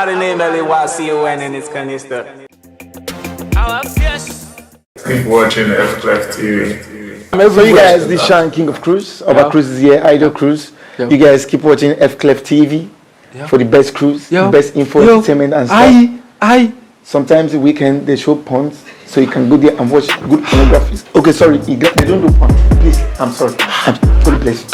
by the name of LYCON and it's canister. Keep watching Fklef TV. So you guys, this Sean King of Cruise, our cruise is here, Idol Cruise. You guys keep watching Fklef TV for the best cruise, the best info, entertainment and stuff. Sometimes the weekend they show porns, so you can go there and watch good pornography. Okay, sorry, they don't do porn. Please, I'm sorry. I'm sorry, please.